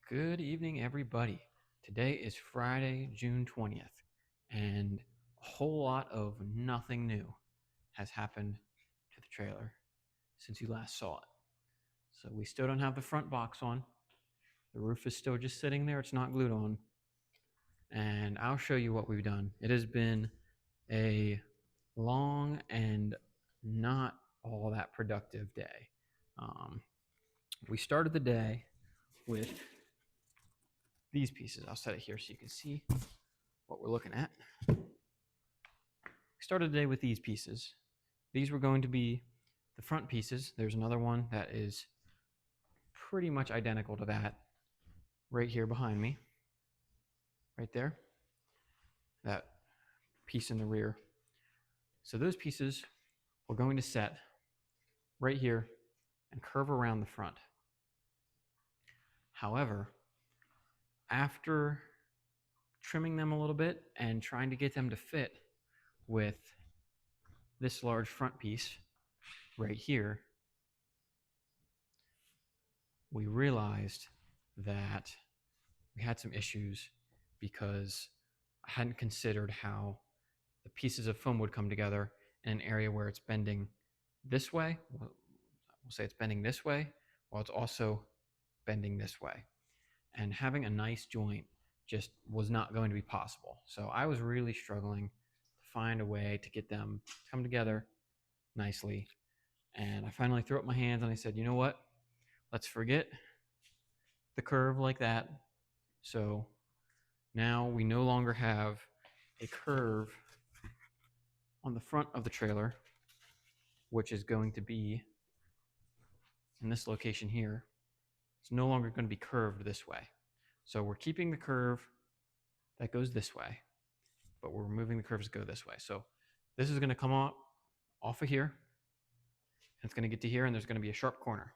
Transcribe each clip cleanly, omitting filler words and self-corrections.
Good evening, everybody. Today is Friday, June 20th, and a whole lot of nothing new has happened to the trailer since you last saw it. So we still don't have the front box on. The roof is still just sitting there. It's not glued on. And I'll show you what we've done. It has been a long and not all that productive day. We started the day with these pieces. I'll set it here so you can see what we're looking at. We started the day with these pieces. These were going to be the front pieces. There's another one that is pretty much identical to that right here behind me. Right there. That piece in the rear. So those pieces we're going to set right here and curve around the front. However, after trimming them a little bit and trying to get them to fit with this large front piece right here, we realized that we had some issues because I hadn't considered how the pieces of foam would come together in an area where it's bending this way. We'll say it's bending this way while it's also bending this way. And having a nice joint just was not going to be possible. So I was really struggling to find a way to get them to come together nicely. And I finally threw up my hands and I said, you know what? Let's forget the curve like that. So now we no longer have a curve on the front of the trailer, which is going to be in this location here. It's no longer going to be curved this way. So we're keeping the curve that goes this way, but we're removing the curves that go this way. So this is going to come off of here, and it's going to get to here, and there's going to be a sharp corner.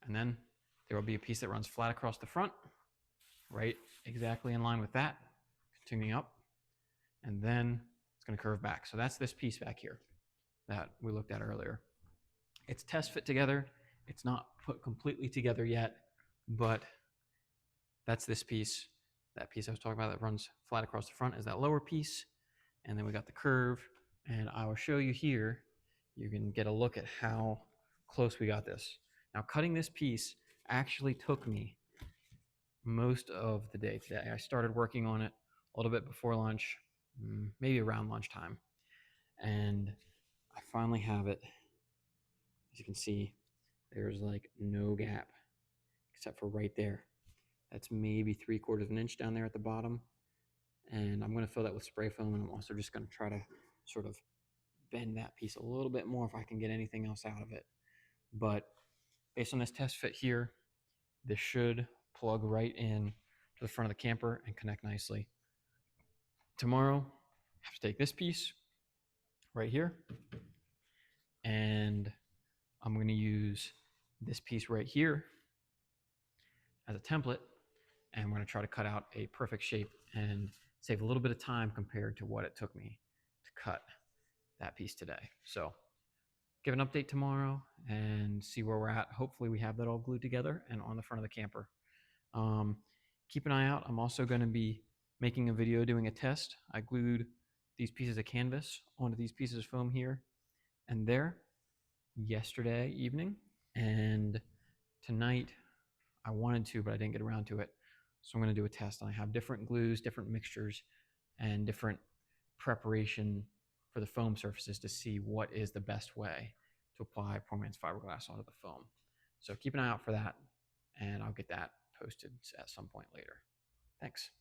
And then there will be a piece that runs flat across the front, right exactly in line with that, continuing up, and then it's going to curve back. So that's this piece back here that we looked at earlier. It's test fit together. It's not put completely together yet, but that's this piece. That piece I was talking about that runs flat across the front is that lower piece. And then we got the curve. And I will show you here. You can get a look at how close we got this. Now, cutting this piece actually took me most of the day today. I started working on it a little bit before lunch, maybe around lunchtime. And I finally have it. As you can see, there's like no gap except for right there. That's maybe 3/4 of an inch down there at the bottom. And I'm going to fill that with spray foam, and I'm also just going to try to sort of bend that piece a little bit more if I can get anything else out of it. But based on this test fit here, this should plug right in to the front of the camper and connect nicely. Tomorrow, I have to take this piece right here, and I'm going to use this piece right here as a template, and we're going to try to cut out a perfect shape and save a little bit of time compared to what it took me to cut that piece today. So give an update tomorrow and see where we're at. Hopefully we have that all glued together and on the front of the camper. Keep an eye out. I'm also going to be making a video doing a test. I glued these pieces of canvas onto these pieces of foam here and there yesterday evening, and tonight I wanted to, but I didn't get around to it. So I'm going to do a test. I have different glues, different mixtures, and different preparation for the foam surfaces to see what is the best way to apply poor man's fiberglass onto the foam. So keep an eye out for that, and I'll get that posted at some point later. Thanks.